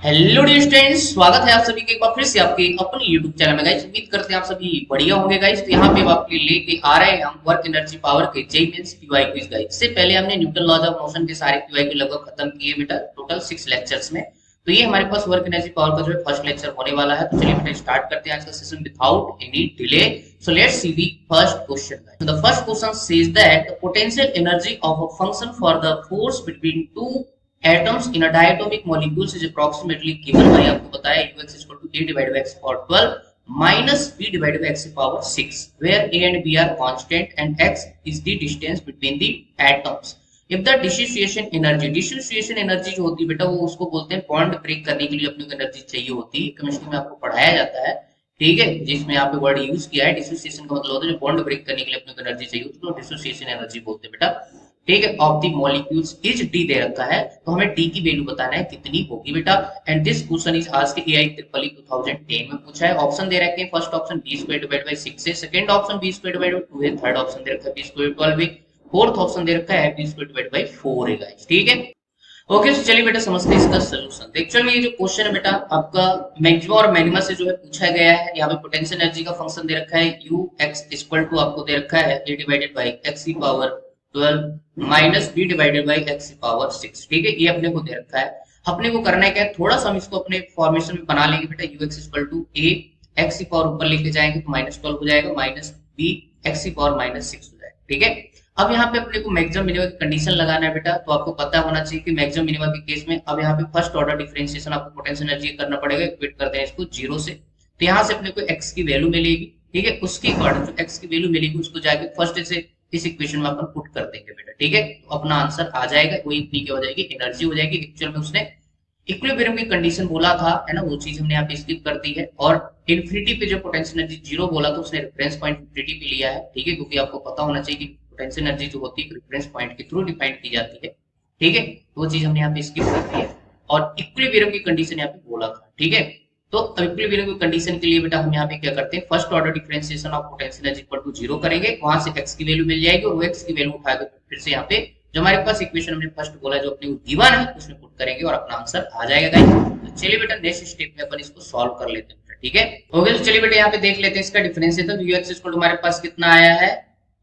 Hello dear students, स्वागत है आप सभी के एक बार फिर से आपके अपने यूट्यूब चैनल में गाइस। उम्मीद करते हैं आप सभी बढ़िया होंगे गाइस। तो यहाँ पे अब आपके लेके आ रहे हैं हम वर्क एनर्जी पावर के JEE mains PY quiz guys. इससे पहले हमने न्यूटन लॉज ऑफ मोशन के सारे पीवाई को लगभग खत्म किए बेटा, टोटल 6 लेक्चर्स में। तो ये हमारे पास वर्क एनर्जी पावर का जो है फर्स्ट लेक्चर होने वाला है। तो चलिए बेटा स्टार्ट करते हैं आज का session without any delay. So let's see the first question. The first question says that the potential energy of a function for the force between two atoms in a diatomic molecules is approximately given by आपको बताया ux is equal to a divided by x power 12 minus b divided by x power 6 where a and b are constant and x is the distance between the atoms. if the dissociation energy जो होती है बेटा वो उसको बोलते हैं bond break करने के लिए अपने को एनर्जी चाहिए होती है। केमिस्ट्री में आपको पढ़ाया जाता है, ठीक है, जिसमें यहाँ पे वर्ड यूज किया है। डिसोसिएशन का मतलब होता है जो बॉन्ड ब्रेक करने के लिए अपने को एनर्जी चाहिए होती है, तो डिसोसिएशन एनर्जी बोलते हैं बेटा, ठीक है। Of the molecules is D दे रखा है, तो हमें डी की वैल्यू बताना है कितनी होगी बेटा। एंड दिस क्वेश्चन इज आज के एआई ट्रिपल 2010 में पूछा है। ऑप्शन दे रखे हैं, first option B square divide by 6 है, second option B square divide by 2 है, थर्ड ऑप्शन दे रखा है बी स्क्वायर 12 है, फोर्थ ऑप्शन दे रखा है बी स्क्वायर डिवाइड बाय 4 है गाइस, ठीक है। ओके, तो चलिए बेटा समझते हैं इसका सलूशन। तो एक्चुअल में ये जो क्वेश्चन है बेटा आपका मैक्सिमम और मिनिमम से जो है पूछा गया है। यहाँ पे पोटेंशियल एनर्जी का फंक्शन दे रखा है यू एक्स इक्वल टू आपको दे रखा है ए डिवाइडेड बाय एक्स की power 12 minus B divided by X की पावर 6, ठीक है। ये अपने को दे रखा है। अपने को करना है क्या है, थोड़ा सा हम इसको अपने फॉर्मेशन में बना लेंगे बेटा। U X equal to A X की पावर ऊपर लेके जाएंगे तो -12 हो जाएगा, माइनस बी एक्स की पावर -6 हो जाएगा, ठीक है। अब यहाँ पे अपने को मैक्सिमम मिनिमम की कंडीशन लगाना है बेटा। तो आपको पता होना चाहिए कि मैक्सिमम मिनिमम के केस में अब यहाँ पे फर्स्ट ऑर्डर डिफरेंशिएशन आपको पोटेंशियल एनर्जी करना पड़ेगा। इक्वेट करते हैं इसको 0 से, तो यहाँ से अपने को एक्स की वैल्यू मिलेगी, ठीक है। उसके अकॉर्डिंग जो एक्स की वैल्यू मिलेगी उसको जाके फर्स्ट से इस इक्वेशन में अपन पुट कर देंगे बेटा, ठीक है। तो अपना आंसर आ जाएगा, वही इतनी क्या हो जाएगी, एनर्जी हो जाएगी। एक्चुअल में उसने इक्विलिब्रियम की कंडीशन बोला था, है ना, वो चीज हमने यहाँ पे स्किप कर दी है। और इन्फिनिटी पे जो पोटेंशियल एनर्जी 0 बोला तो उसने रेफरेंस पॉइंट इन्फिनिटी पे लिया है, ठीक है, क्योंकि आपको पता होना चाहिए कि पोटेंशियल एनर्जी जो होती है रेफरेंस पॉइंट के थ्रू डिफाइन की जाती है, ठीक है। तो वो चीज हमने यहाँ पे स्किप कर दी है। और इक्विलिब्रियम की कंडीशन यहाँ पे बोला था, ठीक है। तो इक्विलिब्रियम की कंडीशन के लिए बेटा हम यहाँ पे क्या करते हैं, first order differentiation of potential energy equal to 0 करेंगे, वहां से x की वैल्यू मिल जाएगी और वो x की वैल्यू उठा के फिर से यहाँ पे जो हमारे पास इक्वेशन हमने फर्स्ट बोला जो अपने गिवन है उसमें पुट करेंगे और अपना आंसर आ जाएगा गाइस। तो चलिए बेटा नेक्स्ट स्टेप में अपन इसको सॉल्व कर लेते हैं, ठीक है। ओके, तो चलिए बेटा यहाँ पे देख लेते हैं इसका डिफरेंशिएशन। तो ux इक्वल टू हमारे पास कितना आया है,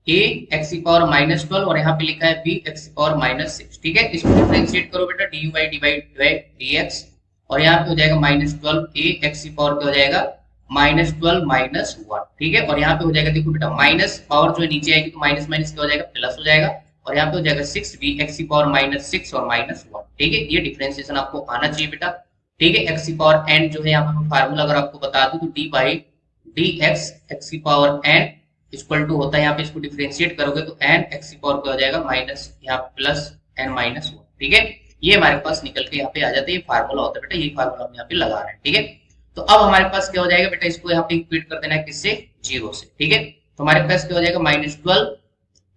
a x की पावर -12 और यहाँ पे लिखा है b x की पावर -6, ठीक है। इसको डिफरेंशिएट करो बेटा, dy डिवाइड बाय dx और यहाँ पे हो जाएगा -12 a x की पावर क्या हो जाएगा -12 -1, ठीक है। और यहाँ पे हो जाएगा, देखो बेटा माइनस पावर जो है नीचे आएगी तो माइनस माइनस क्या हो जाएगा प्लस हो जाएगा, और यहाँ पे हो जाएगा 6 b x की पावर -6 और -1, ठीक है। ये डिफरेंशिएशन आपको आना चाहिए बेटा, ठीक है। x की पावर n जो है यहाँ पे मैं फार्मूला अगर आपको बता दूं तो d बाई dx x की पावर n इक्वल टू होता है, यहाँ पे इसको डिफरेंशिएट करोगे तो n x की पावर क्या हो जाएगा माइनस यहाँ प्लस n -1, ठीक है। ये हमारे पास निकल के यहाँ पे आ जाता है, ये फार्मूला होता है बेटा, यही फार्मूला हम यहाँ पे लगा रहे हैं, ठीक है। तो अब हमारे पास क्या हो जाएगा बेटा, इसको यहाँ पे इक्वेट कर देना है किससे, 0 से, ठीक है। तो हमारे पास क्या हो जाएगा -12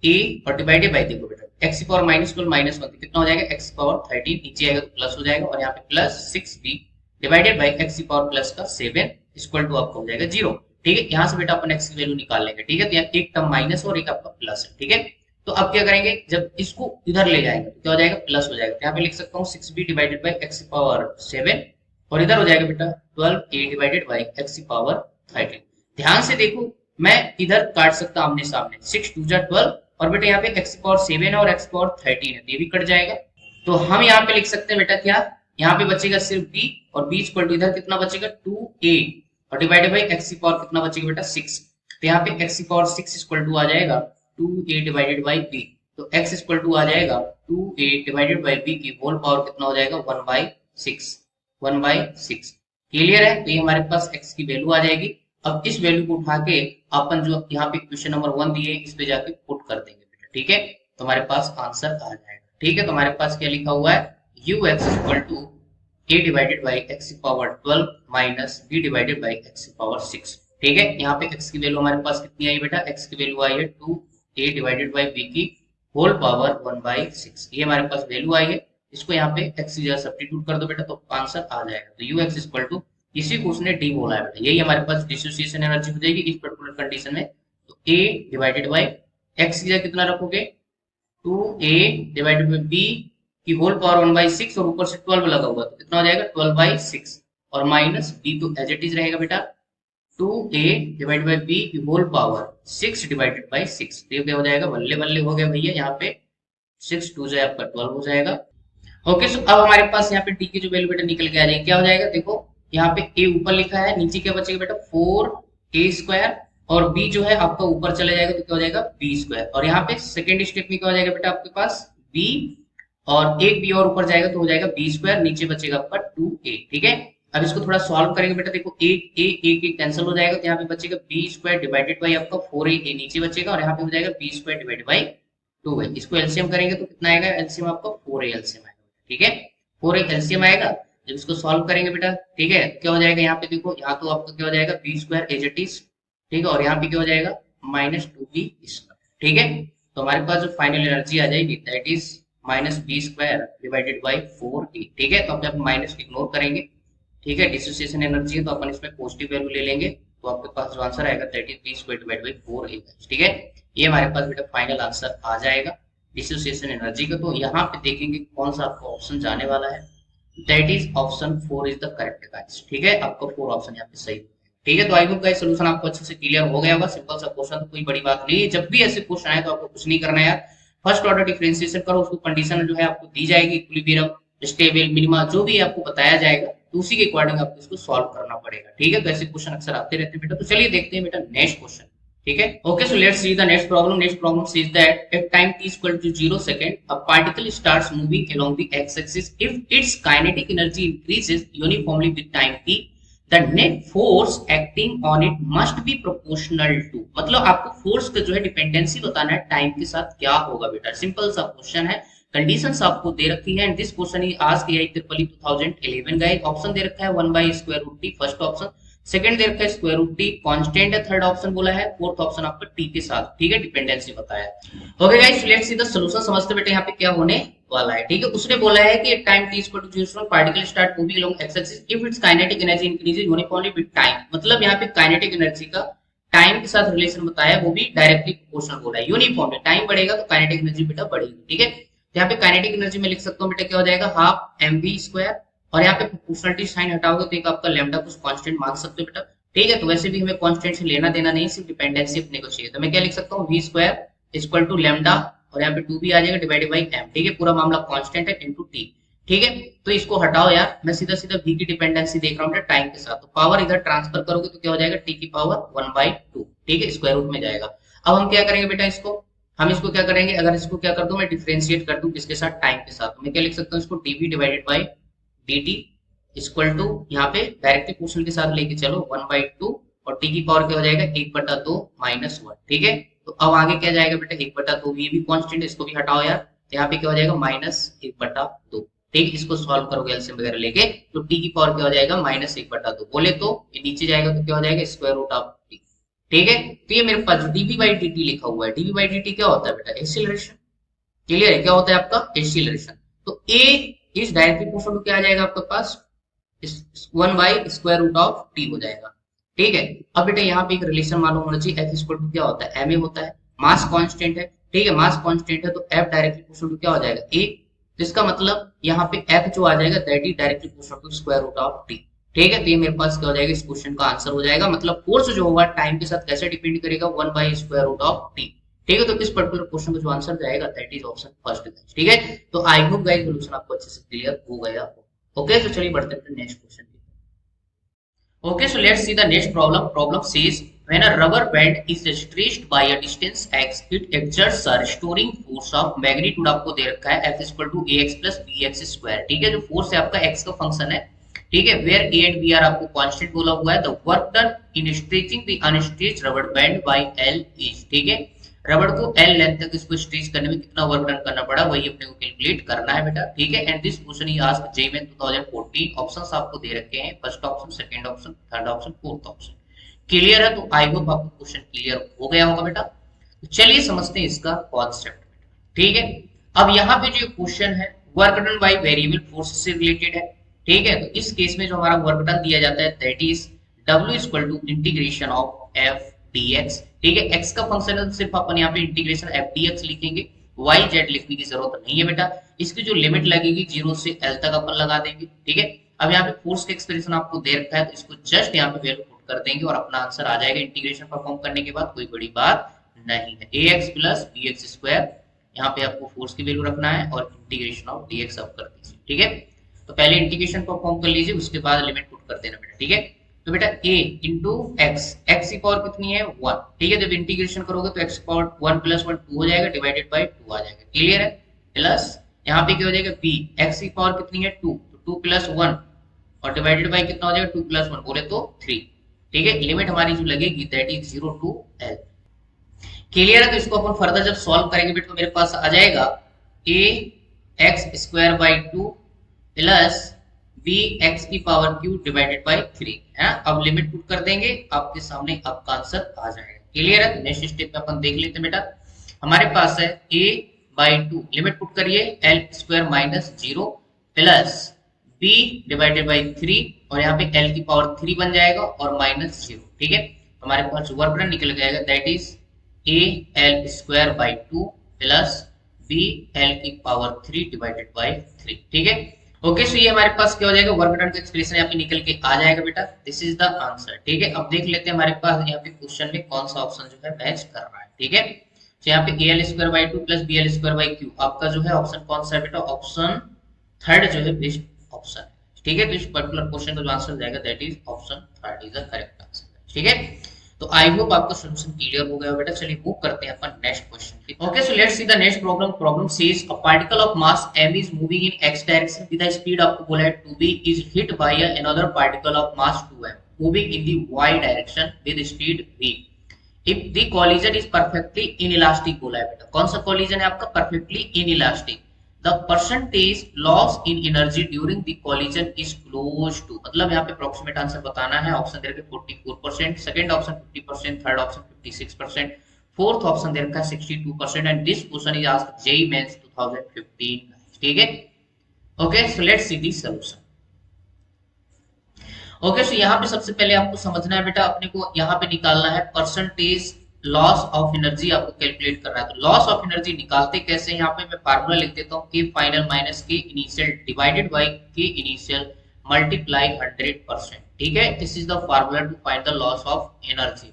a और डिवाइडेड बाय, देखो बेटा x की पावर -12 -1 कितना हो जाएगा x की पावर 13, नीचे आएगा तो प्लस हो जाएगा और यहाँ पे plus 6b divided by x की पावर प्लस का 7 इक्वल टू आपको हो जाएगा 0, ठीक है। यहाँ से बेटा अपन x की वैल्यू निकाल लेंगे, ठीक है। तो यहाँ एक टर्म माइनस और एक आपका प्लस है, ठीक है। तो अब क्या करेंगे, जब इसको इधर ले जाएंगे तो क्या हो जाएगा प्लस हो जाएगा। तो यहाँ पे लिख सकता हूँ 6b डिवाइडेड बाय x की पावर 7 और इधर हो जाएगा बेटा 12a डिवाइडेड बाय x की पावर 13। ध्यान से देखो, मैं इधर काट सकता आमने सामने, 6 2 जा 12 और बेटा यहाँ पे x की पावर 7 है और x की पावर 13 है, ये भी कट जाएगा। तो हम यहाँ पे लिख सकते हैं बेटा क्या, यहाँ पे बचेगा सिर्फ b और b इक्वल टू इधर कितना बचेगा 2a और डिवाइडेड बाय x की पावर कितना बचेगा बेटा 6। तो यहाँ पे x की पावर 6 इक्वल टू आ जाएगा 2a डिवाइडेड बाय b, तो x इक्वल टू आ जाएगा 2a डिवाइडेड बाय b की होल पावर कितना हो जाएगा 1/6। क्लियर है। तो ये हमारे पास x की वैल्यू आ जाएगी। अब इस वैल्यू को उठा के अपन जो यहाँ पे क्वेश्चन नंबर 1 दिए इस पे जाके पुट कर देंगे बेटा, ठीक है। तो हमारे पास आंसर आ जाएगा, ठीक है। तो हमारे पास क्या लिखा हुआ है, ux equal to a divided by x की power 12 minus b divided by x की पावर 6, ठीक है। यहाँ पे x की वैल्यू हमारे पास कितनी आई बेटा, x की वैल्यू आई है 2a डिवाइडेड बाय b की होल पावर 1/6, ये हमारे पास वैल्यू आई है। इसको यहाँ पे x की जगह सब्स्टिट्यूट कर दो बेटा तो आंसर आ जाएगा। तो ux इक्वल टू इसी को उसने d बोला है बेटा, यही हमारे पास डिसोसिएशन एनर्जी हो जाएगी इस पर्टिकुलर कंडीशन में। तो a डिवाइडेड बाय x की जगह कितना रखोगे 2a डिवाइडेड बाय b कि होल पावर 1/6 और ऊपर से 12 लगा हुआ तो कितना हो जाएगा 12/6 और माइनस बी तो एज इट इज रहेगा बेटा 2a डिवाइड बाई बी की होल पावर 6 डिवाइडेड बाई 6 तो ये क्या हो जाएगा बल्ले बल्ले हो गया भैया यहाँ पे 6 2 जो है आपका 12 हो जाएगा। ओके सो अब हमारे पास यहाँ पे टी की जो वैल्यू बेटा निकल के आ जाएगी क्या हो जाएगा देखो यहाँ पे a ऊपर लिखा है नीचे क्या बचेगा बेटा 4a स्क्वायर और b जो है आपका ऊपर चला जाएगा तो क्या हो जाएगा b स्क्वायर और यहाँ पे सेकेंड स्टेप में क्या हो जाएगा बेटा आपके पास b और एक b और ऊपर जाएगा तो हो जाएगा b स्क्वायर नीचे बचेगा आपका 2a ठीक है। अब इसको थोड़ा सॉल्व करेंगे बेटा देखो एक कैंसिल हो जाएगा तो यहाँ पे बचेगा b स्क्वायर डिवाइडेड बाई आपका 4a नीचे बचेगा और यहाँ पे हो जाएगा b square divided by 2a इसको एलसीएम करेंगे तो कितना आएगा एलसीएम आपका 4a एलसीएम आएगा ठीक है 4a एलसीएम आएगा जब इसको सॉल्व करेंगे बेटा ठीक है क्या हो जाएगा यहाँ पे देखो यहाँ तो आपका क्या हो जाएगा b square as it is ठीक है और यहाँ पे क्या हो जाएगा -2b स्क्वायर ठीक है तो हमारे पास जो फाइनल एनर्जी आ जाएगी that is -b square divided by 4a ठीक है तो अपने आप माइनस इग्नोर करेंगे ठीक है डिसोसिएशन एनर्जी है तो अपन इसमें पॉजिटिव वैल्यू ले लेंगे तो आपके पास जो आंसर आएगा that is b square divided by 4a ठीक है ये हमारे पास बेटा फाइनल आंसर आ जाएगा डिसोसिएशन एनर्जी का। तो यहाँ पे देखेंगे कौन सा आपका ऑप्शन जाने वाला है that is option 4 is the correct guys ठीक है आपका 4 ऑप्शन यहाँ पे सही ठीक है। तो आई होप गाइस सॉल्यूशन आपको अच्छे से क्लियर हो गया होगा सिंपल सा क्वेश्चन तो कोई बड़ी बात नहीं है जब भी ऐसे क्वेश्चन आए तो आपको कुछ नहीं करना है यार फर्स्ट ऑर्डर डिफरेंशिएशन करो उसको कंडीशन जो है आपको दी जाएगी इक्विलिब्रियम स्टेबल मिनिमा जो भी आपको बताया जाएगा तो उसी के अकॉर्डिंग आपको इसको सॉल्व करना पड़ेगा ठीक है। तो ऐसे क्वेश्चन अक्सर आते रहते हैं बेटा तो चलिए देखते हैं बेटा नेक्स्ट क्वेश्चन ठीक है। Okay so let's see the next problem says that if time t equal to 0 second a particle starts moving along the x axis if its kinetic energy increases uniformly with time t the net force acting on it must be proportional to मतलब आपको force का जो है dependency बताना है time के साथ क्या होगा बेटा सिंपल सा क्वेश्चन है कंडीशंस आपको दे रखी है and this question is asked AI triple 2011 guys option दे रखा है 1/√t फर्स्ट ऑप्शन सेकंड दे रखा है स्क्वायर रूट टी कांस्टेंट है थर्ड ऑप्शन बोला है फोर्थ ऑप्शन आपका टी के साथ ठीक है डिपेंडेंसी बताया। Okay guys let's see the solution समझते बेटा यहाँ पे क्या होने वाला है ठीक है। उसने बोला है कि time t equal to 0 particle start moving along X axis if it's kinetic energy increases uniformly with time मतलब यहाँ पे काइनेटिक एनर्जी का टाइम के साथ रिलेशन बताया वो भी डायरेक्टली प्रोपोर्शनल बोला है यूनिफॉर्मली टाइम बढ़ेगा तो काइनेटिक एनर्जी बेटा बढ़ेगी ठीक है। यहाँ पे काइनेटिक एनर्जी में लिख सकता हूँ बेटा क्या हो जाएगा हाफ mv स्क्वायर और यहाँ पे प्रोपोर्शनलिटी साइन हटाओगे तो एक आपका लैम्डा कुछ कांस्टेंट मान सकते हो बेटा ठीक है। तो वैसे भी हमें कांस्टेंट से लेना देना नहीं सिर्फ डिपेंडेंसी अपने को चाहिए तो मैं क्या लिख सकता हूँ v square equal to lambda और यहाँ पे 2 भी आ जाएगा डिवाइडेड बाई m ठीक है पूरा मामला कांस्टेंट है इनटू t ठीक है। तो इसको हटाओ यार मैं सीधा सीधा v की डिपेंडेंसी देख रहा हूँ टाइम के साथ तो पावर इधर ट्रांसफर करोगे तो क्या हो जाएगा t की पावर 1/2 ठीक है स्क्वायर रूट में जाएगा। अब हम क्या करेंगे बेटा हम इसको क्या करेंगे अगर इसको क्या कर दूं मैं डिफरेंशिएट कर दूं किसके साथ टाइम के साथ तो मैं क्या लिख सकता हूँ इसको dv divided by dt equal to यहाँ पे डायरेक्टली क्वेश्चन के साथ लेके चलो 1/2 और t की पावर क्या हो जाएगा 1/2 -1 ठीक है। तो अब आगे क्या जाएगा बेटा 1/2 ये भी कांस्टेंट है इसको भी हटाओ यार तो यहाँ पे क्या हो जाएगा -1/2 ठीक इसको सॉल्व करोगे एलसीएम वगैरह लेके तो t की पावर क्या हो जाएगा -1/2 बोले तो ये नीचे जाएगा तो क्या हो जाएगा स्क्वायर रूट ऑफ t ठीक है। तो ये मेरे पास dv बाई dt लिखा हुआ है dv बाई dt क्या होता है बेटा एक्सीलरेशन क्लियर है क्या होता है आपका एक्सीलरेशन तो a is directly proportional to क्या आ जाएगा आपके पास 1/√t हो जाएगा ठीक है। अब बेटा यहाँ पे एक रिलेशन मालूम होना चाहिए f इक्वल टू क्या होता है ma होता है मास कांस्टेंट है ठीक है मास कांस्टेंट है तो f डायरेक्टली प्रोपोर्शनल टू क्या हो जाएगा a तो इसका मतलब यहाँ पे f जो आ जाएगा that is directly proportional to square root of t ठीक है। तो ये मेरे पास क्या हो जाएगा इस क्वेश्चन का आंसर हो जाएगा मतलब फोर्स जो होगा टाइम के साथ कैसे डिपेंड करेगा 1/√t ठीक है। तो इस पर्टिकुलर क्वेश्चन का जो आंसर जाएगा दैट इज ऑप्शन फर्स्ट ठीक है। तो आई होप गाइस सॉल्यूशन आपको अच्छे से क्लियर हो गया ओके। तो चलिए बढ़ते हैं next question okay so let's see the next problem says when a rubber band is stretched by a distance x it exerts a restoring force of magnitude आपको दे रखा है f equal to ax plus bx square ठीक है। जो force है आपका x का फंक्शन है ठीक है where a and b are आपको कांस्टेंट बोला हुआ है the work done in stretching the unstretched rubber band by l is ठीक है रबड़ को L लेंथ तक इसको स्ट्रेच करने में कितना वर्क डन करना पड़ा वही अपने को कैलकुलेट करना है बेटा ठीक है। And this question is asked JEE 2014 options आपको दे रखे हैं first option second option third option fourth option clear है। तो आई होप आपको क्वेश्चन क्लियर हो गया होगा बेटा। तो चलिए समझते हैं इसका कॉन्सेप्ट ठीक है। अब यहाँ पे जो क्वेश्चन है work done by variable force से रिलेटेड है ठीक है। तो इस केस में जो हमारा वर्क डन दिया जाता है that is W equal to integration of f dx ठीक है। x का फंक्शन है तो सिर्फ अपन यहाँ पे इंटीग्रेशन f dx लिखेंगे y z लिखने की जरूरत नहीं है बेटा इसकी जो लिमिट लगेगी 0 से L तक अपन लगा देंगे, ठीक है। अब यहाँ पे फोर्स का एक्सप्रेशन आपको दे रखा है, तो इसको जस्ट यहाँ पे वैल्यू पुट कर देंगे और अपना आंसर आ जाएगा। इंटीग्रेशन परफॉर्म करने के बाद कोई बड़ी बात नहीं है। ax प्लस bx स्क्वायर, यहाँ पे आपको फोर्स की वैल्यू रखना है और इंटीग्रेशन ऑफ dx आप कर दीजिए, ठीक है। तो पहले इंटीग्रेशन परफॉर्म कर लीजिए, उसके बाद लिमिट पुट कर देना बेटा, ठीक है। तो बेटा a इंटू एक्स, एक्स की पावर कितनी है 1, ठीक है। जब इंटीग्रेशन करोगे तो एक्स पावर 1 प्लस 1 2 हो जाएगा, डिवाइडेड बाय 2 आ जाएगा, क्लियर है। प्लस यहाँ पे क्या हो जाएगा b, एक्स की पावर कितनी है 2, तो 2 प्लस 1 और डिवाइडेड बाय कितना हो जाएगा 2 प्लस 1 बोले तो 3, ठीक है। लिमिट हमारी जो लगेगी that is 0 to L, clear है। तो इसको अपन फर्दर जब सॉल्व करेंगे बेटा तो मेरे पास आ जाएगा a x square by 2 plus b x की पावर क्यू डिवाइडेड बाई 3 है। अब लिमिट पुट कर देंगे, आपके सामने आपका आंसर आ जाएगा, क्लियर है। नेक्स्ट स्टेप पे अपन देख लेते हैं बेटा। हमारे पास है a बाई 2, लिमिट पुट करिए L square minus 0 plus b divided by 3 और यहाँ पे l की पावर 3 बन जाएगा और माइनस 0, ठीक है। हमारे पास वर्क डन निकल जाएगा that is a l square by 2 plus b l की पावर 3 डिवाइडेड बाई 3, ठीक है। ओके, सो ये हमारे पास क्या हो जाएगा, वर्क डन का एक्सप्रेशन यहाँ पे निकल के आ जाएगा बेटा। दिस इज द आंसर, ठीक है। अब देख लेते हैं हमारे पास यहाँ पे क्वेश्चन में कौन सा ऑप्शन जो है मैच कर रहा है, ठीक है। तो यहाँ पे al square by 2 plus bl square by Q, आपका जो है ऑप्शन कौन सा है बेटा, ऑप्शन थर्ड जो है बेस्ट ऑप्शन है, ठीक है। तो इस पर्टिकुलर क्वेश्चन का जो आंसर जाएगा that is option third is the correct answer, ठीक है। तो आई होप आपका सॉल्यूशन क्लियर हो गया बेटा। चलिए मूव करते हैं अपन नेक्स्ट क्वेश्चन की। Okay, so let's see the next problem. Problem says a particle of mass m is moving in x direction with a speed आपको बोला है 2b is hit by another particle of mass 2m moving in the y direction with speed v if the collision is perfectly inelastic बोला है बेटा। कौन सा collision है आपका, perfectly inelastic, the percentage loss in energy during the collision is close to, मतलब यहाँ पे अप्रोक्सीमेट आंसर बताना है। ऑप्शन दे रखे 44%, second option 50%, third option 56%, fourth option दे रखा है 62% and this question is asked JEE mains 2015, ठीक है। Okay, so let's see the solution. Okay, so यहाँ पे सबसे पहले आपको समझना है बेटा, अपने को यहाँ पे निकालना है परसेंटेज लॉस ऑफ एनर्जी, आपको कैलकुलेट करना है। तो लॉस ऑफ एनर्जी निकालते कैसे, यहाँ पे मैं फार्मूला लिख देता हूँ, K final minus K initial divided by K initial multiply 100%, ठीक है। This is the formula to find the loss of energy,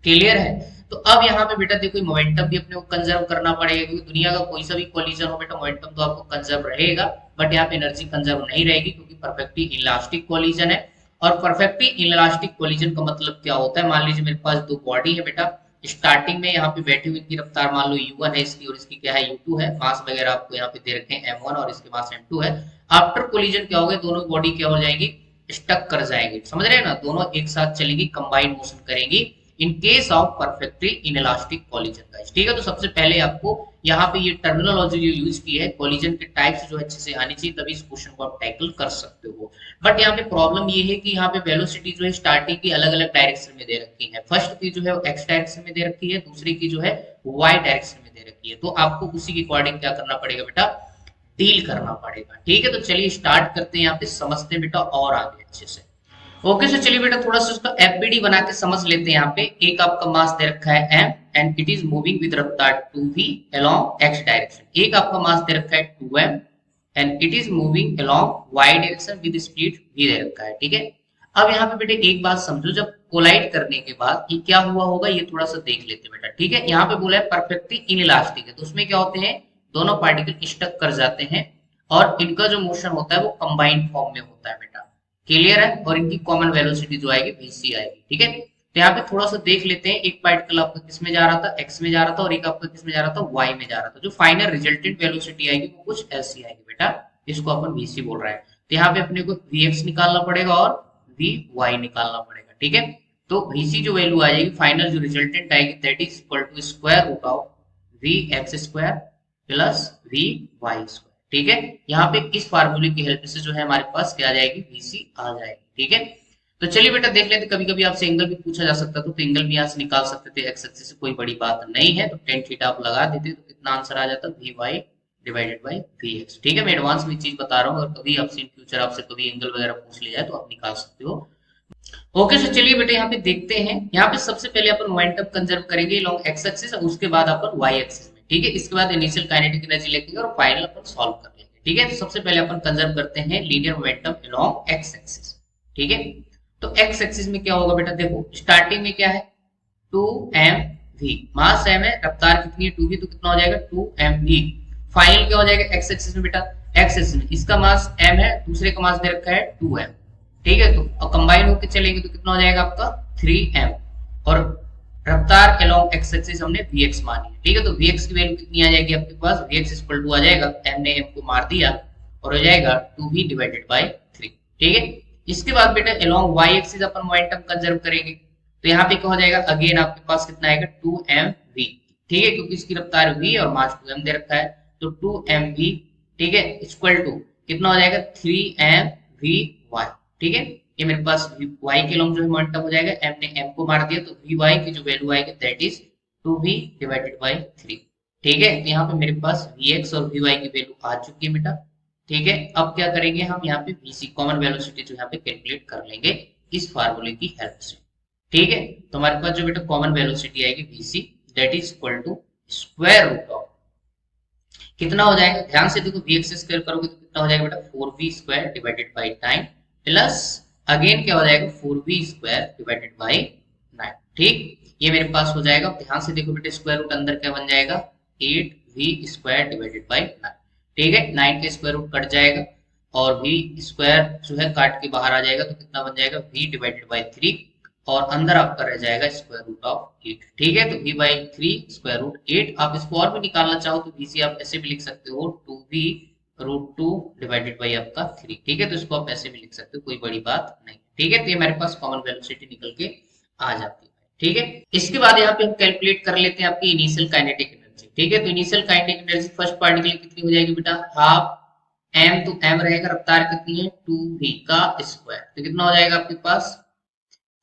clear है। तो अब यहाँ पे बेटा देखो मोमेंटम भी अपने को कंजर्व करना पड़ेगा, क्योंकि दुनिया का कोई सा भी कोलिजन हो बेटा मोमेंटम तो आपको कंजर्व रहेगा, बट यहाँ पे एनर्जी कंजर्व नहीं रहेगी क्योंकि परफेक्टली इलास्टिक कोलिजन है। और परफेक्टली इलास्टिक कोलिजन का मतलब क्या होता है, मान लीजिए मेरे पास दो बॉडी है बेटा, स्टार्टिंग में यहाँ पे बैठी हुई की रफ्तार मान लो u1 है इसकी और इसकी क्या है u2 है, मास वगैरह आपको यहाँ पे दे रखे हैं m1 और इसके मास m2 है। आफ्टर कोलिजन क्या होगा, दोनों बॉडी क्या हो जाएंगी, स्टक कर जाएंगे, समझ रहे हैं ना, दोनों एक साथ चलेंगी, कंबाइंड मोशन करेंगी in case of perfectly inelastic collision guys, ठीक है। तो सबसे पहले आपको यहाँ पे ये टर्मिनोलॉजी जो यूज की है कोलिजन के टाइप्स जो अच्छे से आनी चाहिए, तभी इस क्वेश्चन को आप टैकल कर सकते हो। बट यहाँ पे प्रॉब्लम ये है कि यहाँ पे वेलोसिटी जो है स्टार्टिंग की अलग अलग डायरेक्शन में दे रखी है। फर्स्ट की जो है एक्स डायरेक्शन में दे रखी है, दूसरी की जो है वाई डायरेक्शन में दे रखी है। तो आपको उसी के अकॉर्डिंग क्या करना पड़ेगा बेटा, डील करना पड़ेगा, ठीक है। तो चलिए स्टार्ट करते हैं, यहाँ पे समझते हैं बेटा और आगे अच्छे से। ओके, सो चलिए बेटा थोड़ा सा उसका एफबीडी बना के समझ लेते हैं। यहाँ पे एक आपका मास दे रखा है m and it is moving with रफ्तार 2v अलोंग x डायरेक्शन। एक आपका मास दे रखा है 2m and it is moving along y direction with speed v दे रखा है, ठीक है। अब यहाँ पे बेटे एक बात समझो, जब कोलाइड करने के बाद ये क्या हुआ होगा ये थोड़ा सा देख लेते हैं बेटा, ठीक है। यहाँ पे बोला है परफेक्टली इनइलास्टिक है, तो उसमें क्या होते हैं, दोनों पार्टिकल स्टक कर जाते हैं और इनका जो मोशन होता है वो कंबाइंड फॉर्म में होता है बेटा, क्लियर है। और इनकी कॉमन वेलोसिटी जो आएगी vc आएगी, ठीक है। तो यहाँ पे थोड़ा सा देख लेते हैं, एक पार्टिकल आपका किस में जा रहा था, x में जा रहा था, और एक आपका किस में जा रहा था, y में जा रहा था। जो फाइनल रिजल्टेंट वेलोसिटी आएगी वो कुछ ऐसी आएगी बेटा, इसको अपन vc बोल रहे हैं। तो यहाँ पे अपने को vx निकालना पड़ेगा और vy निकालना पड़ेगा, ठीक है। तो vc जो वैल्यू आ जाएगी फाइनल जो रिजल्टेंट आएगी that is equal to square root of vx square plus vy square, ठीक है। यहाँ पे इस फार्मूले की हेल्प से जो है हमारे पास क्या आ जाएगी, vc आ जाएगी, ठीक है। तो चलिए बेटा देख लेते, कभी कभी आपसे एंगल भी पूछा जा सकता था, तो एंगल भी यहाँ से निकाल सकते थे, एक्स एक्सिस से कोई बड़ी बात नहीं है। तो tan थीटा आप लगा देते तो कितना आंसर आ जाता, vy डिवाइडेड बाय vx, ठीक है। मैं एडवांस में चीज बता रहा हूँ, और कभी आपसे इन फ्यूचर आपसे कभी एंगल वगैरह पूछ लिया जाए तो आप निकाल सकते हो। ओके, सो चलिए बेटा यहाँ पे देखते हैं। यहाँ पे सबसे पहले अपन मोमेंटम कंजर्व करेंगे लॉन्ग एक्स एक्सिस, उसके बाद अपन वाई एक्सिस में, ठीक है। इसके बाद इनिशियल काइनेटिक एनर्जी लिखेंगे और फाइनल अपन सॉल्व कर लेंगे, ठीक है। तो सबसे पहले अपन कंजर्व करते हैं linear momentum along X axis, ठीक है। तो एक्स एक्सिस में क्या होगा बेटा, देखो स्टार्टिंग में क्या है 2mv, मास m है, रफ्तार कितनी है 2v, तो कितना हो जाएगा 2mv। फाइनल क्या हो जाएगा एक्स एक्सिस में बेटा, एक्स एक्सिस में इसका मास m है, दूसरे का मास दे रखा है 2m, ठीक है। तो कंबाइन होकर चलेंगे तो कितना हो जाएगा आपका 3m, और रफ्तार अलोंग एक्स एक्सिस हमने vx मानी है, ठीक है। तो vx की वैल्यू कितनी आ जाएगी आपके पास, vx इक्वल टू आ जाएगा, m ने m को मार दिया और हो जाएगा 2v डिवाइडेड बाय 3, ठीक है। इसके बाद बेटा अलोंग y एक्सिस अपन मोमेंटम कंजर्व करेंगे, तो यहाँ पे क्या हो जाएगा, अगेन आपके पास कितना आएगा 2mv, ठीक है, क्योंकि इसकी रफ्तार v और मास 2m दे रखा है, तो 2mv, ठीक है, इक्वल टू कितना हो जाएगा 3mvy, ठीक है। ये मेरे पास y के लॉन्ग जो है मोमेंटम हो जाएगा, m ने m को मार दिया, तो vy की जो वैल्यू आएगी that is 2v divided by 3, ठीक है। तो यहाँ पे मेरे पास vx और vy की वैल्यू आ चुकी है बेटा, ठीक है। अब क्या करेंगे हम यहाँ पे vc कॉमन वेलोसिटी जो यहाँ पे कैलकुलेट कर लेंगे इस फार्मूले की हेल्प से, ठीक है। तो हमारे पास जो बेटा कॉमन वेलोसिटी आएगी vc that is equal to square root of कितना हो जाएगा, ध्यान से देखो vx स्क्वायर करोगे तो कितना हो जाएगा बेटा 4v square divided by time plus again क्या हो जाएगा 4v स्क्वायर डिवाइडेड बाय 9, ठीक। ये मेरे पास हो जाएगा, ध्यान से देखो बेटा स्क्वायर रूट अंदर क्या बन जाएगा 8v स्क्वायर डिवाइडेड बाय 9, ठीक है। 9 का स्क्वायर रूट कट जाएगा और v स्क्वायर जो है काट के बाहर आ जाएगा, तो कितना बन जाएगा v डिवाइडेड बाय 3 और अंदर आपका रह जाएगा स्क्वायर रूट ऑफ 8, ठीक है। तो v बाई 3 स्क्वायर रूट 8, आप इसको और भी निकालना चाहो तो vc आप ऐसे भी लिख सकते हो 2v रूट 2 डिवाइडेड बाई आपका 3, ठीक है। तो इसको आप ऐसे भी लिख सकते हो, कोई बड़ी बात नहीं, ठीक है। तो ये हमारे पास कॉमन वेलोसिटी निकल के आ जाती है, ठीक है। इसके बाद यहाँ पे हम कैलकुलेट कर लेते हैं आपकी इनिशियल काइनेटिक एनर्जी, ठीक है। तो initial kinetic energy first particle कितनी हो जाएगी बेटा, हाफ m, तो m रहेगा, रफ्तार कितनी है 2v का स्क्वायर, तो कितना हो जाएगा आपके पास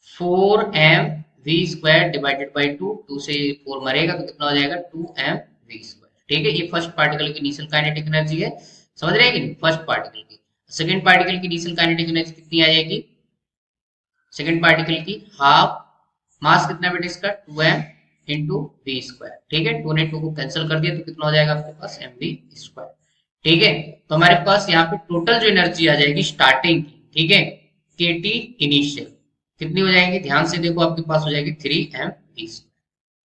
4mv स्क्वायर डिवाइडेड बाई 2, 2 से 4 मरेगा तो कितना हो जाएगा 2mv स्क्वायर, ठीक है। ये फर्स्ट पार्टिकल की इनिशियल काइनेटिक एनर्जी है, समझ रहे हैं कि नहीं, फर्स्ट पार्टिकल की। सेकंड पार्टिकल की इनिशियल काइनेटिक एनर्जी कितनी आ जाएगी, सेकंड पार्टिकल की हाफ, मास कितना बेटा इसका 2m इंटू वी स्क्वायर, ठीक है। 2 ने 2 को कैंसिल कर दिया तो कितना हो जाएगा आपके पास mv स्क्वायर, ठीक है। तो हमारे पास यहाँ पे टोटल जो एनर्जी आ जाएगी स्टार्टिंग की, ठीक है, kT इनिशियल कितनी हो जाएगी, ध्यान से देखो आपके पास हो जाएगी 3mv स्क्वायर,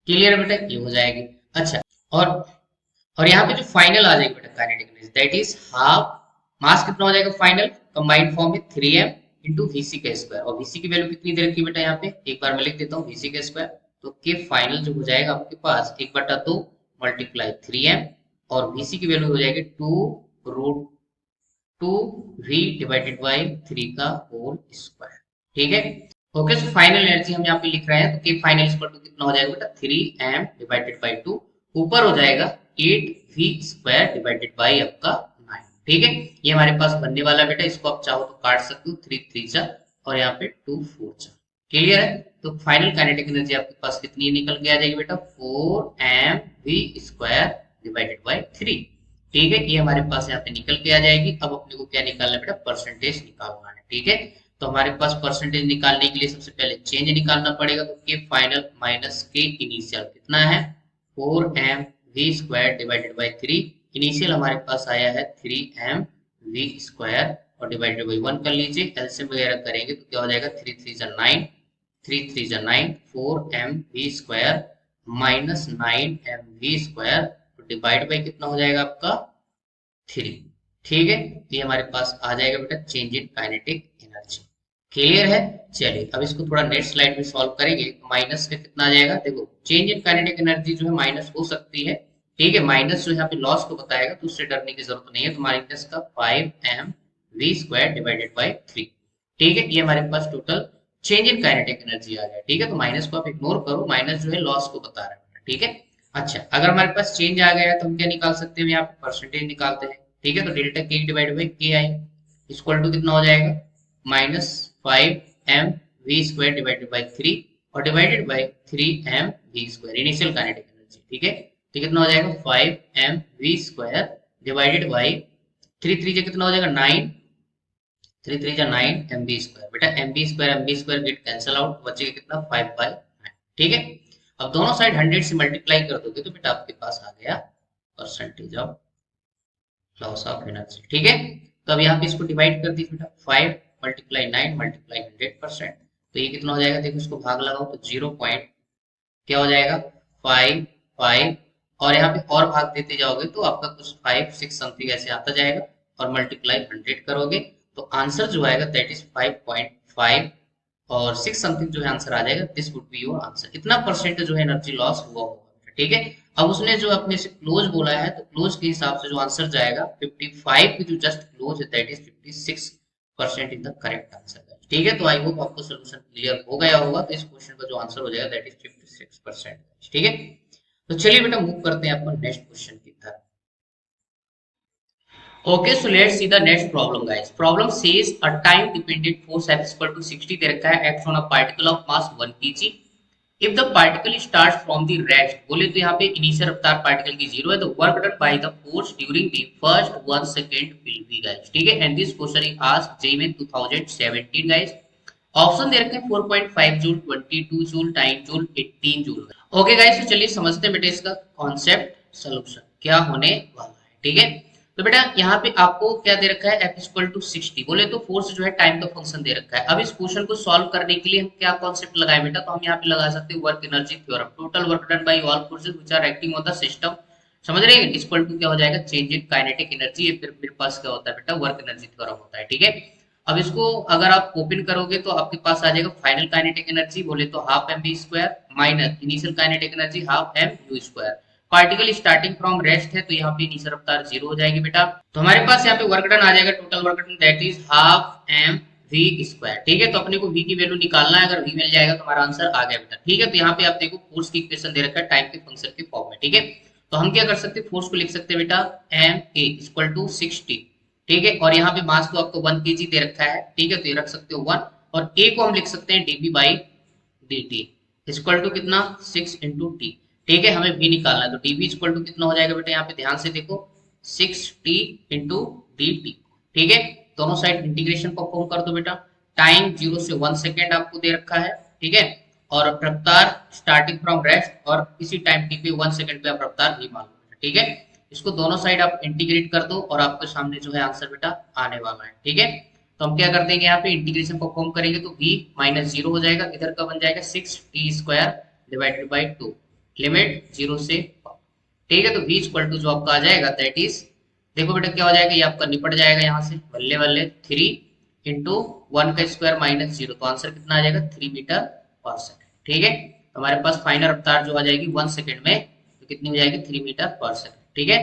क्लियर बेटा, ये हो जाएगी। अच्छा, और यहाँ पे जो फाइनल आ जाएगी बेटा kinetic energy that is half, mass कितना हो जाएगा फाइनल कंबाइंड फॉर्म में 3m इंटू vc का स्क्वायर, और vc की वैल्यू कितनी दे रखी है बेटा यहाँ पे, एक बार मैं लिख देता हूँ vc का स्क्वायर, तो के फाइनल जो हो जाएगा आपके पास 1/2 मल्टीप्लाई 3m और vc की वैल्यू हो जाएगी 2 रूट 2v डिवाइडेड बाई 3 का होल स्क्वायर, ठीक है। ओके, सो फाइनल एनर्जी हम यहाँ पे लिख रहे हैं, तो के फाइनल इक्वल टू कितना हो जाएगा बेटा 3m डिवाइडेड बाई 2, ऊपर हो जाएगा 8v स्क्वायर डिवाइडेड बाई आपका 9, ठीक है। ये हमारे पास बनने वाला बेटा, इसको आप चाहो तो काट सकते हो 3 3 जा और यहाँ पे 2 4 जा, क्लियर है। तो फाइनल काइनेटिक एनर्जी आपके पास कितनी निकल के आ जाएगी बेटा 4mv स्क्वायर डिवाइडेड बाई 3, ठीक है। ये हमारे पास यहाँ पे निकल के आ जाएगी। अब अपने को क्या निकालना है बेटा, परसेंटेज निकालना है, ठीक है। तो हमारे पास परसेंटेज निकालने के लिए सबसे पहले चेंज निकालना पड़ेगा, तो के फाइनल माइनस के इनिशियल कितना है 4mv square divided by 3, initial हमारे पास आया है 3mv स्क्वायर और डिवाइडेड बाई 1 कर लीजिए, एलसीएम वगैरह करेंगे तो क्या हो जाएगा 3 3 जा 9, 3 3 जा 9, 4mv square minus 9mv square, तो डिवाइड बाई कितना हो जाएगा आपका 3, ठीक है। ये हमारे पास आ जाएगा बेटा change in kinetic energy, clear है। चलिए अब इसको थोड़ा नेक्स्ट स्लाइड में सॉल्व करेंगे, माइनस का कितना आ जाएगा, देखो चेंज इन काइनेटिक एनर्जी जो है माइनस हो सकती है, ठीक है, माइनस जो यहाँ पे लॉस को बताएगा तो उससे डरने की जरूरत नहीं है, तो माइनस का 5mv स्क्वायर डिवाइडेड बाई 3, ठीक है। ये हमारे पास total change in kinetic energy आ गया, ठीक है। तो माइनस को आप इग्नोर करो, माइनस जो है लॉस को बता रहा है, ठीक है। अच्छा, अगर हमारे पास चेंज आ गया तो हम क्या निकाल सकते हैं, यहाँ पे परसेंटेज निकालते हैं, ठीक है। तो डेल्टा के डिवाइड बाई के आई इक्वल टू कितना हो जाएगा minus 5mv square divided by 3 और divided by 3mv square initial kinetic energy, ठीक है। तो कितना हो जाएगा 5mv स्क्वायर डिवाइडेड बाई 3 3 कितना हो जाएगा 9, 3 3 9mv स्क्वायर, बेटा mv square get cancel out, बचेगा कितना 5/9, ठीक है। अब दोनों साइड 100 से मल्टीप्लाई कर दोगे तो बेटा आपके पास आ गया percentage of loss of energy. ठीक है, तो अब यहाँ पे इसको डिवाइड कर दीजिए बेटा, 5 मल्टीप्लाई 9 मल्टीप्लाई 100%, तो ये कितना हो जाएगा, देखो इसको भाग लगाओ तो 0 पॉइंट क्या हो जाएगा 5 5, और यहाँ पे और भाग देते जाओगे तो आपका कुछ 5 6 समथिंग ऐसे आता जाएगा, और मल्टीप्लाई 100 करोगे तो आंसर जो आएगा दैट इज 5.5, और 6 समथिंग जो है आंसर आ जाएगा, this would be your answer. इतना परसेंट जो है एनर्जी लॉस हुआ होगा। ठीक है, अब उसने जो अपने से क्लोज बोला है तो क्लोज के हिसाब से जो आंसर जाएगा 55 की जो जस्ट क्लोज है that is 56% in the correct answer. ठीक है, तो आई होप आपको सोल्यूशन क्लियर हो गया होगा। तो इस क्वेश्चन का जो आंसर हो जाएगा दैट इज 56%। ठीक है, तो चलिए बेटा मूव करते हैं अपन नेक्स्ट क्वेश्चन की तरफ। Okay, so let's see the next problem, guys. Problem says a time-dependent force F is equal to 60 दे रखा है, acts on a particle of mass 1 kg. If the particle starts from the rest, बोले तो यहाँ पे initial रफ्तार particle की 0 है, तो work done by the force during the first 1 second will be, guys. ठीक है, and this question is asked JEE में 2017, गाइस। ऑप्शन दे रखे हैं 4.5 joule, 22 joule, 9 joule, 18 joule. Okay guys, तो चलिए समझते हैं बेटा इसका कॉन्सेप्ट, सॉल्यूशन क्या होने वाला है। ठीक है, तो बेटा यहाँ पे आपको क्या दे रखा है, F इक्वल टू 60, बोले तो फोर्स जो है टाइम का फंक्शन दे रखा है। अब इस क्वेश्चन को सॉल्व करने के लिए हम क्या कॉन्सेप्ट लगाए बेटा, तो हम यहाँ पे लगा सकते हैं work energy theorem, total work done by all forces which are acting on the system. समझ रहे हैं, इक्वल टू क्या हो जाएगा, चेंज इन काइनेटिक एनर्जी। ये फिर मेरे पास क्या होता है बेटा, वर्क एनर्जी थ्योरम होता है। ठीक है, अब इसको अगर आप ओपन करोगे तो आपके पास आ जाएगा फाइनल काइनेटिक एनर्जी, बोले तो half m v square minus initial kinetic energy half m u square. Particle starting from rest है तो यहाँ पे इनिशियल रफ्तार 0 हो जाएगी बेटा, तो हमारे पास यहाँ पे वर्क डन आ जाएगा, total work done that is half m v square. ठीक है, तो अपने को वी की वैल्यू निकालना है, अगर वी मिल जाएगा तो हमारा आंसर आ गया बेटा। ठीक है, तो यहाँ पे आप देखो फोर्स की इक्वेशन दे रखा है टाइम के फंक्शन के फॉर्म में। ठीक है, तो हम क्या कर सकते हैं, फोर्स को लिख सकते हैं बेटा एम ए इक्वल टू 60। ठीक है, और यहाँ पे मास को आपको 1 kg दे रखा है। ठीक है, तो ये रख सकते हो 1, और ए को हम लिख सकते हैं dp by dt equal to कितना 6 इंटू टी। ठीक है, हमें भी निकालना है, तो dp इक्वल टू कितना हो जाएगा बेटा, यहाँ पे ध्यान से देखो 6t इंटू dt। ठीक है, दोनों साइड इंटीग्रेशन परफॉर्म कर दो बेटा। टाइम 0 से 1 सेकेंड आपको दे रखा है। ठीक है, और रफ्तार स्टार्टिंग फ्रॉम रेस्ट, और इसी टाइम टी पे 1 सेकेंड पे आप रफ्तार भी मान लो। ठीक है, इसको दोनों साइड आप इंटीग्रेट कर दो और आपके सामने जो है आंसर बेटा आने वाला है। ठीक है, तो हम क्या कर देंगे, यहाँ पे इंटीग्रेशन परफॉर्म करेंगे तो v माइनस 0 हो जाएगा, इधर का बन जाएगा 6t square divided by 2, limit 0 से। ठीक है, तो v इक्वल टू जो आपका आ जाएगा दैट इज, देखो बेटा क्या हो जाएगा, ये आपका निपट जाएगा यहाँ से, बल्ले बल्ले 3 इंटू 1 का स्क्वायर माइनस 0, तो आंसर कितना आ जाएगा 3 मीटर पर सेकेंड। ठीक है, तो हमारे पास फाइनल रफ्तार जो आ जाएगी 1 सेकेंड में, तो कितनी हो जाएगी 3 मीटर पर सेकेंड। ठीक है,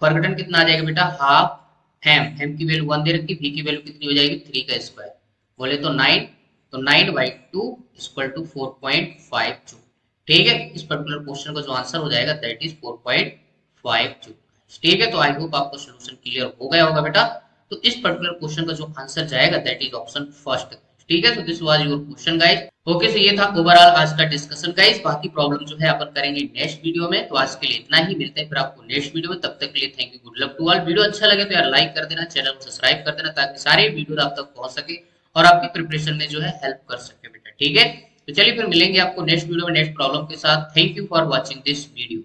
वर्क डन कितना आ जाएगा बेटा, हाफ एम की वैल्यू 1 दे रखी, v की वैल्यू कितनी हो जाएगी 3 का स्क्वायर, बोले तो 9, तो 9 बाई 2 इक्वल टू 4.5 जूल। ठीक है, इस पर्टिकुलर क्वेश्चन का जो आंसर हो जाएगा दैट इज 4.5 जूल। ठीक है, तो आई होप आपको सोल्यूशन क्लियर हो गया होगा बेटा। तो इस पर्टिकुलर क्वेश्चन का जो आंसर जाएगा दैट इज ऑप्शन फर्स्ट। ठीक है, तो this was your question guys. Okay, so ये था ओवरऑल आज का डिस्कशन गाइस। बाकी प्रॉब्लम जो है अपन करेंगे नेक्स्ट वीडियो में, तो आज के लिए इतना ही, मिलते हैं फिर आपको नेक्स्ट वीडियो में। तब तक के लिए thank you, good luck to all. Video अच्छा लगे तो यार लाइक कर देना, चैनल को सब्सक्राइब कर देना, ताकि सारे वीडियो आप तक पहुंच सके और आपकी प्रिपरेशन में जो है हेल्प कर सके बेटा। ठीक है, तो चलिए फिर मिलेंगे आपको नेक्स्ट वीडियो में नेक्स्ट प्रॉब्लम के साथ। Thank you for watching this video.